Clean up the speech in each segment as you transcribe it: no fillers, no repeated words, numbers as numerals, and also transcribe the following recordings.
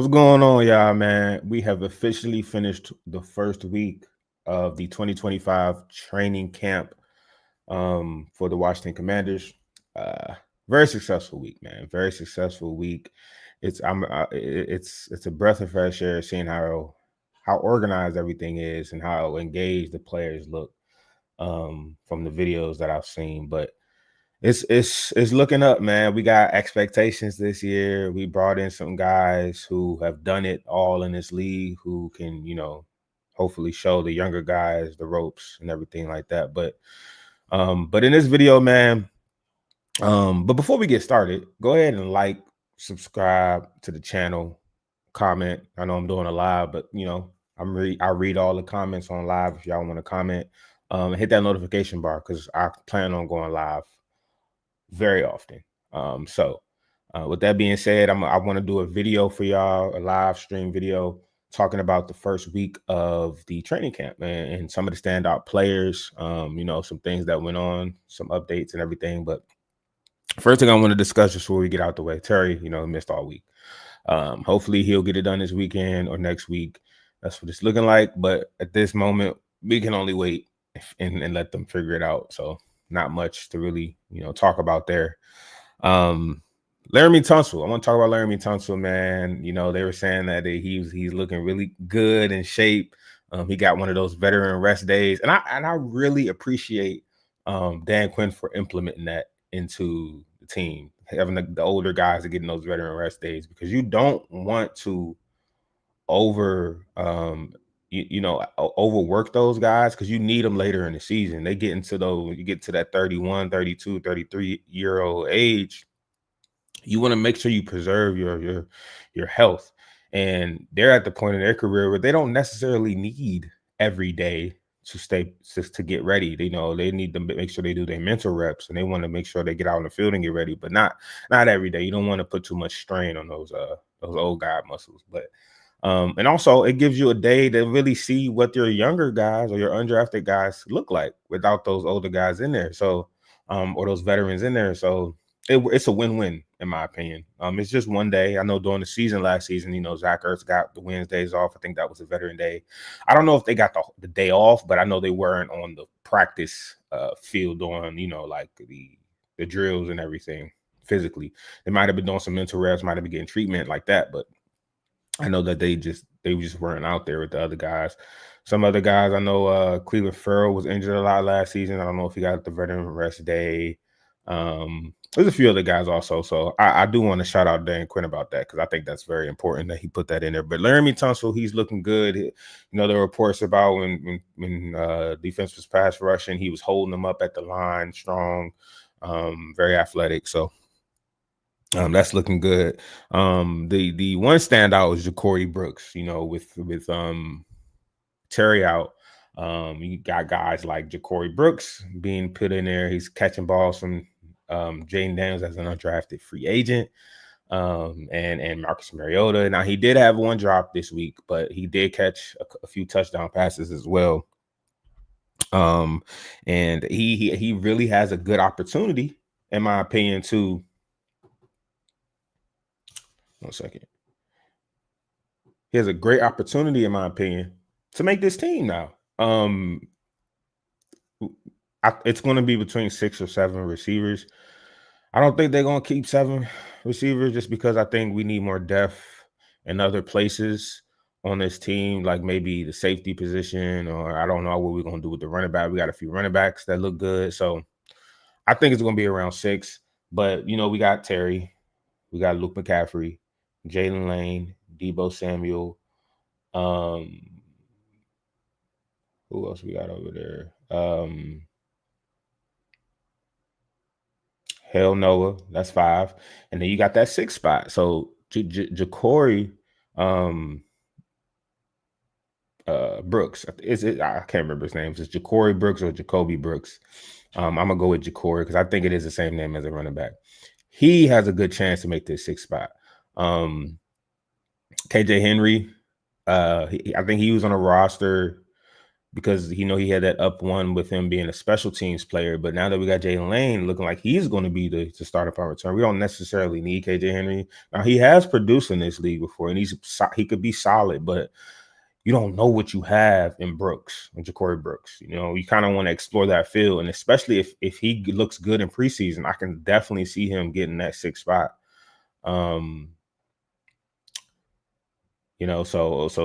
What's going on, y'all, man? We have officially finished the first week of the 2025 training camp for the Washington Commanders. Uh, Very successful week, man. Very successful week. It's a breath of fresh air seeing how organized everything is and how engaged the players look from the videos that I've seen. But it's looking up, man. We got expectations this year. We brought in some guys who have done it all in this league, who can, hopefully show the younger guys the ropes and everything like that. But in this video, man, but before we get started, go ahead and like, subscribe to the channel, comment. I know I'm doing a live, but I read all the comments on live if y'all want to comment. Hit that notification bar because I plan on going live very often. With that being said, I want to do a video for y'all, a live stream video talking about the first week of the training camp and some of the standout players, some things that went on, some updates and everything. But first thing I want to discuss just before we get out the way, Terry, missed all week. Hopefully he'll get it done this weekend or next week. That's what it's looking like. But at this moment, we can only wait and let them figure it out. So not much to really, talk about there. Laremy Tunsil. I want to talk about Laremy Tunsil, man. They were saying that he's looking really good in shape. He got one of those veteran rest days, and I really appreciate Dan Quinn for implementing that into the team, having the older guys are getting those veteran rest days, because you don't want to overwork those guys, because you need them later in the season. They get into you get to that 31, 32, 33-year-old age. You want to make sure you preserve your health. And they're at the point in their career where they don't necessarily need every day to get ready. They need to make sure they do their mental reps, and they want to make sure they get out in the field and get ready, but not every day. You don't want to put too much strain on those old guy muscles. But and also it gives you a day to really see what your younger guys or your undrafted guys look like without those older guys in there. So or those veterans in there. So it's a win-win in my opinion. It's just one day. I know during the season last season, Zach Ertz got the Wednesdays off. I think that was a veteran day. I don't know if they got the day off, but I know they weren't on the practice field doing, like the drills and everything physically. They might have been doing some mental reps, might have been getting treatment like that, but I know that they just weren't out there with the other guys. Some other guys, I know Cleveland Ferrell was injured a lot last season. I don't know if he got the veteran rest day. There's a few other guys also. So I do want to shout out Dan Quinn about that, because I think that's very important that he put that in there. But Laremy Tunsil, he's looking good. There were reports about when defense was pass rushing, he was holding them up at the line, strong, very athletic. So that's looking good. The one standout was Ja'Corey Brooks. With Terry out, you got guys like Ja'Corey Brooks being put in there. He's catching balls from Jaden Daniels as an undrafted free agent, and Marcus Mariota. Now, he did have one drop this week, but he did catch a few touchdown passes as well. And he really has a good opportunity, in my opinion, to 1 second. He has a great opportunity, in my opinion, to make this team now. It's going to be between 6 or 7 receivers. I don't think they're going to keep 7 receivers, just because I think we need more depth in other places on this team, like maybe the safety position, or I don't know what we're going to do with the running back. We got a few running backs that look good. So I think it's going to be around 6. But, we got Terry. We got Luke McCaffrey, Jalen Lane, Deebo Samuel. Who else we got over there? Hell Noah, that's 5. And then you got that 6 spot. So Ja'Corey Brooks. I can't remember his name. It's Ja'Corey Brooks or Jacoby Brooks. I'm gonna go with Ja'Corey because I think it is the same name as a running back. He has a good chance to make this 6 spot. KJ Henry, I think he was on a roster because he had that up one with him being a special teams player. But now that we got Jalen Lane looking like he's going to be the starter punt return, we don't necessarily need KJ Henry. Now he has produced in this league before, and he could be solid, but you don't know what you have in Brooks and Ja'Corey Brooks. You kind of want to explore that field, and especially if he looks good in preseason, I can definitely see him getting that 6th spot. So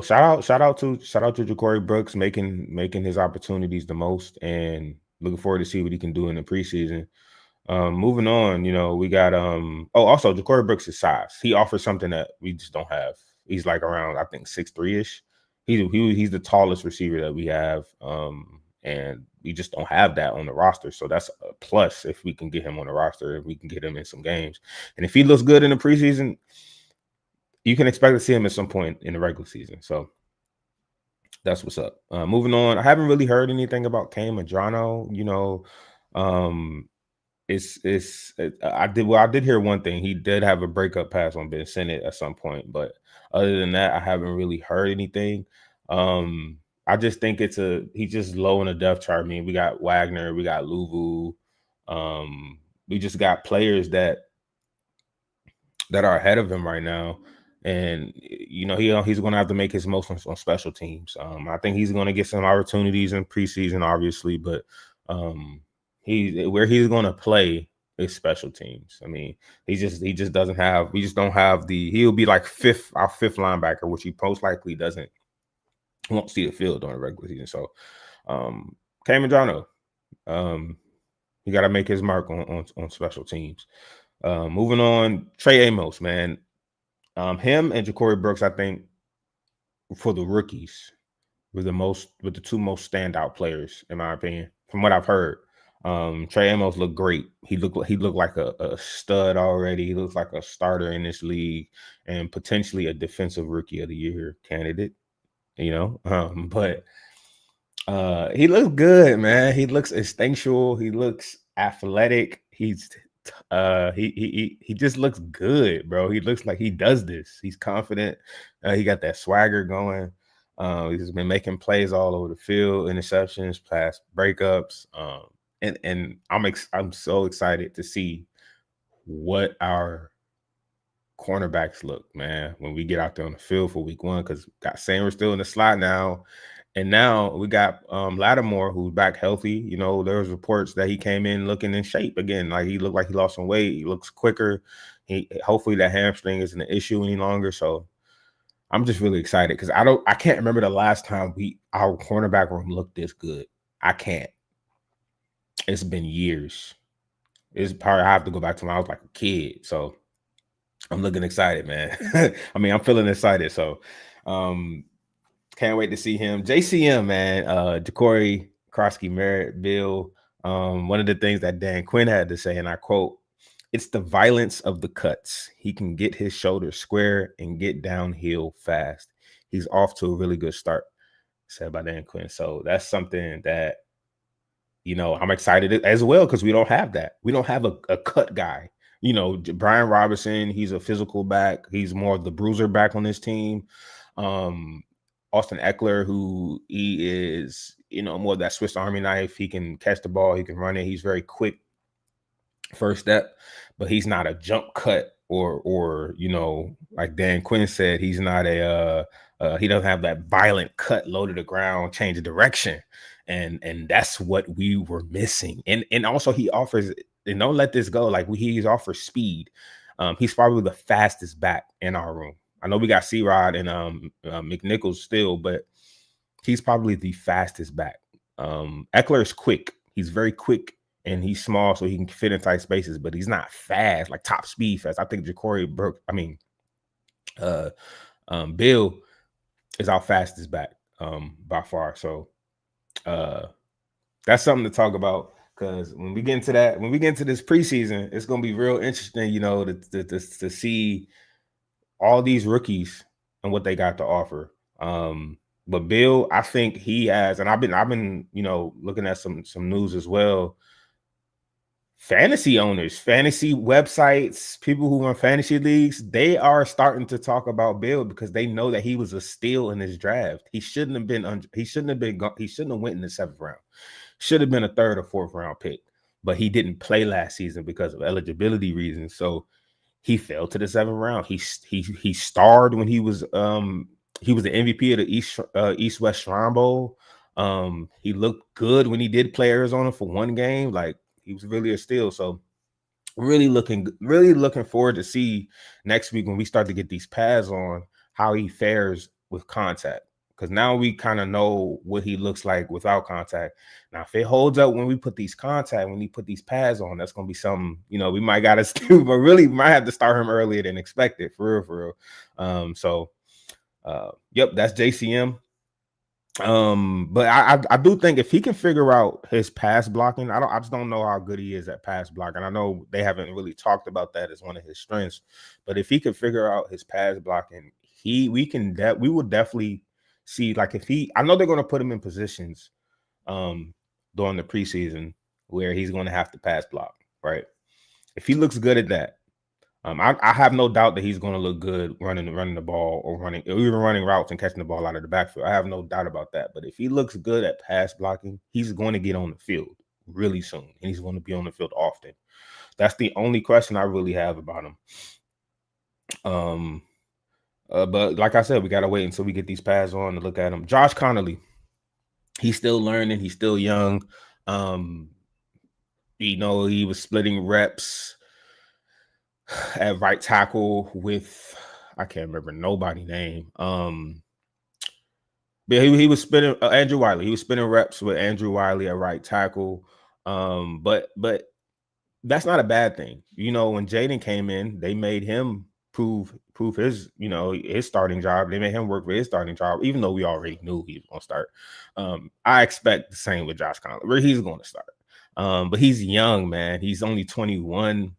shout out to Ja'Corey Brooks making his opportunities the most, and looking forward to see what he can do in the preseason. Moving on, we got also Ja'Corey Brooks' size. He offers something that we just don't have. He's like around, I think, 6'3"-ish. He's the tallest receiver that we have. And we just don't have that on the roster. So that's a plus if we can get him on the roster, if we can get him in some games. And if he looks good in the preseason, you can expect to see him at some point in the regular season. So that's what's up. Moving on, I haven't really heard anything about Cam Medrano. I did hear one thing. He did have a breakup pass on Ben Sinnott at some point, but other than that, I haven't really heard anything. I just think he's just low in the depth chart. I mean, we got Wagner, we got Luvu. We just got players that are ahead of him right now. And he's going to have to make his most on special teams. I think he's going to get some opportunities in preseason, obviously, but where he's going to play is special teams. I mean, he just doesn't have. We just don't have he'll be like our fifth linebacker, which he most likely won't see the field during the regular season. So, Cam Medrano, he got to make his mark on special teams. Moving on, Trey Amos, man. Him and Ja'Corey Brooks, I think, for the rookies, were the two most standout players, in my opinion, from what I've heard. Trey Amos looked great. He looked like a stud already. He looks like a starter in this league and potentially a defensive rookie of the year candidate. But he looks good, man. He looks instinctual. He looks athletic. He just looks good, bro. He looks like he does this. He's confident. He got that swagger going. He's been making plays all over the field, interceptions, pass breakups. And I'm so excited to see what our cornerbacks look, man, when we get out there on the field for week 1, because got Sanders still in the slot now. And now we got Lattimore, who's back healthy. There was reports that he came in looking in shape again. Like, he looked like he lost some weight. He looks quicker. Hopefully that hamstring isn't an issue any longer. So I'm just really excited because I can't remember the last time our cornerback room looked this good. I can't. It's been years. It's probably, I have to go back to when I was like a kid. So I'm looking excited, man. I mean, I'm feeling excited. So can't wait to see him. JCM, man. Ja'Cory, Krosky, Merritt, Bill. One of the things that Dan Quinn had to say, and I quote, "It's the violence of the cuts. He can get his shoulders square and get downhill fast. He's off to a really good start," said by Dan Quinn. So that's something that, I'm excited as well, because we don't have that. We don't have a cut guy. Brian Robinson, he's a physical back. He's more of the bruiser back on this team. Austin Eckler, who he is, more of that Swiss Army knife. He can catch the ball. He can run it. He's very quick first step, but he's not a jump cut or like Dan Quinn said, he's not he doesn't have that violent cut, low to the ground, change of direction. And that's what we were missing. And also he offers, and don't let this go, like he's offers speed. He's probably the fastest back in our room. I know we got C-Rod and McNichols still, but he's probably the fastest back. Eckler is quick. He's very quick, and he's small, so he can fit in tight spaces, but he's not fast, like top speed fast. I think Bill is our fastest back by far. So that's something to talk about, because when we get into this preseason, it's going to be real interesting, to see all these rookies and what they got to offer. But Bill, I think he has, and I've been looking at some news as well. fantasy owners, fantasy websites, people who run fantasy leagues, they are starting to talk about Bill because they know that he was a steal in his draft. He shouldn't have been. He shouldn't have been. He shouldn't have went in the 7th round. Should have been a 3rd or 4th round pick, but he didn't play last season because of eligibility reasons. So he fell to the 7th round. He starred when he was the MVP of the East West Shrine Bowl. He looked good when he did play Arizona for one game. Like, he was really a steal. So really looking forward to see next week when we start to get these pads on how he fares with contact. Because now we kind of know what he looks like without contact. Now, if it holds up when we put these pads on, that's gonna be something, we might gotta do, but really might have to start him earlier than expected, for real. Yep, that's JCM. But I do think if he can figure out his pass blocking, I just don't know how good he is at pass blocking. I know they haven't really talked about that as one of his strengths, but if he can figure out his pass blocking, we will definitely see, like, I know they're going to put him in positions during the preseason where he's going to have to pass block, right? If he looks good at that, I have no doubt that he's going to look good running the ball or even running routes and catching the ball out of the backfield. I have no doubt about that. But if he looks good at pass blocking, he's going to get on the field really soon, and he's going to be on the field often. That's the only question I really have about him. But like I said, we got to wait until we get these pads on to look at him. Josh Connolly, he's still learning. He's still young. He was splitting reps at right tackle with, I can't remember nobody's name. But he was spinning Andrew Wiley. He was spinning reps with Andrew Wiley at right tackle. But that's not a bad thing. When Jaden came in, they made him prove his, his starting job. They made him work for his starting job, even though we already knew he was going to start. I expect the same with Josh Connolly, where he's going to start. But he's young, man. He's only 21.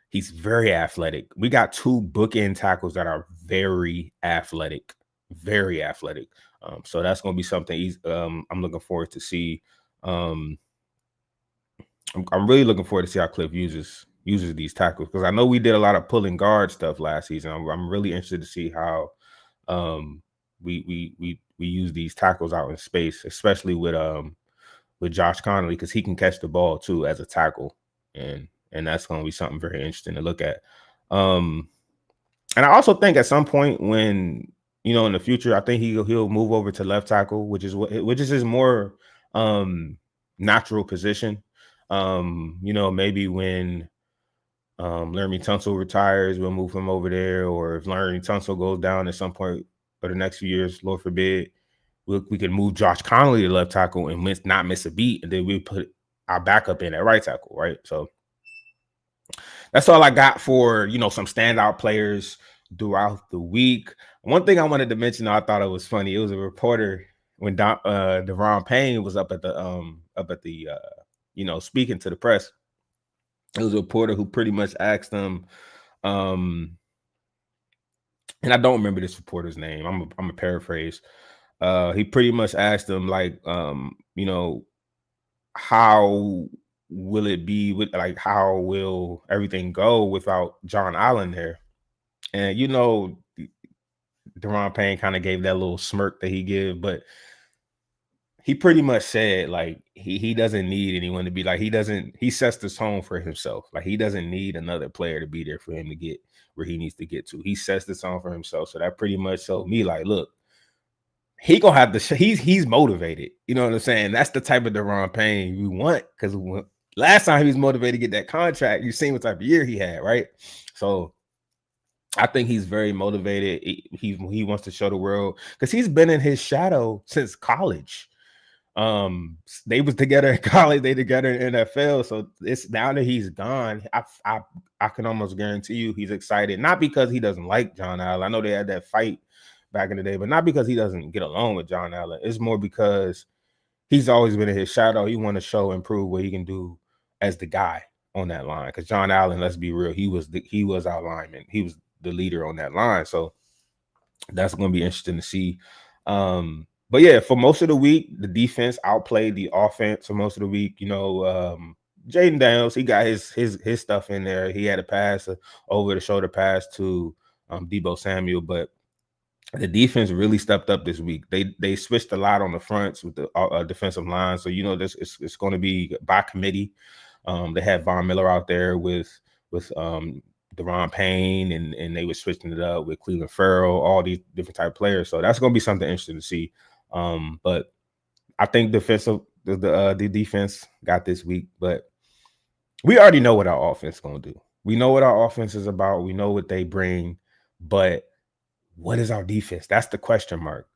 He's very athletic. We got 2 bookend tackles that are very athletic. So that's going to be something I'm looking forward to see. I'm really looking forward to see how Cliff uses these tackles, because I know we did a lot of pulling guard stuff last season. I'm really interested to see how we use these tackles out in space, especially with Josh Connolly, because he can catch the ball too as a tackle, and that's going to be something very interesting to look at. And I also think at some point when, in the future, I think he'll move over to left tackle, which is his more natural position. Maybe when Laremy Tunsil retires, we'll move him over there, or if Laremy Tunsil goes down at some point for the next few years, Lord forbid, we can move Josh Connolly to left tackle and not miss a beat, and then we put our backup in at right tackle, right? So that's all I got for, some standout players throughout the week. One thing I wanted to mention, I thought it was funny. It was a reporter when Deron Payne was up at the speaking to the press. It was a reporter who pretty much asked him, and I don't remember this reporter's name. I'm a paraphrase. He pretty much asked him, like, how will it be with, like, how will everything go without John Allen there? And Deron Payne kind of gave that little smirk that he gave, but he pretty much said, like, he doesn't need anyone to be like, he sets the tone for himself. Like, he doesn't need another player to be there for him to get where he needs to get to. He sets the tone for himself. So that pretty much showed me, like, look, he gonna have to. He's motivated. You know what I'm saying? That's the type of Deron Payne we want, because last time he was motivated to get that contract, you seen what type of year he had, right? So I think he's very motivated. He wants to show the world, because he's been in his shadow since college. They was together in college, they together in NFL. So it's now that he's gone, I can almost guarantee you he's excited. Not because he doesn't like John Allen. I know they had that fight back in the day, but not because he doesn't get along with John Allen. It's more because he's always been in his shadow. He want to show and prove what he can do as the guy on that line. Because John Allen, let's be real, he was our lineman. He was the leader on that line. So that's going to be interesting to see. But yeah, for most of the week, the defense outplayed the offense for most of the week. Jaden Daniels, he got his stuff in there. He had a pass, over the shoulder pass to Debo Samuel, but the defense really stepped up this week. They switched a lot on the fronts with the defensive line. So this it's going to be by committee. They had Von Miller out there with Deron Payne, and they were switching it up with Cleveland Farrell, all these different type of players. So that's going to be something interesting to see. But I think the defense got this week, but we already know what our offense is going to do. We know what our offense is about. We know what they bring, but what is our defense? That's the question mark.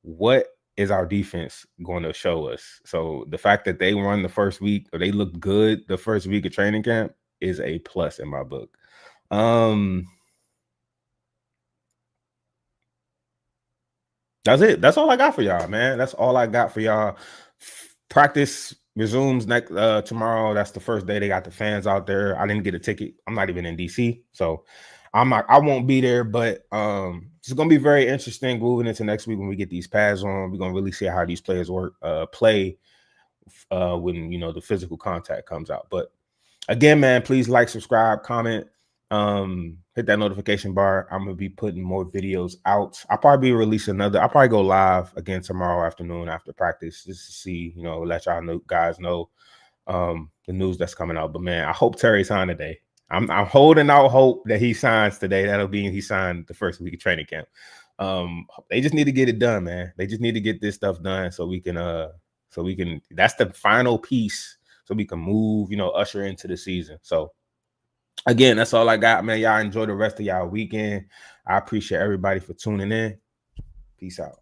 What is our defense going to show us? So the fact that they won the first week, or they looked good the first week of training camp, is a plus in my book. That's it. That's all I got for y'all, man. That's all I got for y'all. Practice resumes next tomorrow. That's the first day they got the fans out there. I didn't get a ticket. I'm not even in DC, so I won't be there. But it's gonna be very interesting moving into next week when we get these pads on. We're gonna really see how these players play when the physical contact comes out. But again, man, please like, subscribe, comment. Hit that notification bar. I'm gonna be putting more videos out. I'll probably release another. I'll probably go live again tomorrow afternoon after practice, just to see, let y'all guys know the news that's coming out. But man, I hope Terry signed today. I'm holding out hope that he signs today. That'll be he signed the first week of training camp. They just need to get it done, man. They just need to get this stuff done so we can that's the final piece so we can move, usher into the season. So again, that's all I got, man. Y'all enjoy the rest of y'all weekend. I appreciate everybody for tuning in. Peace out.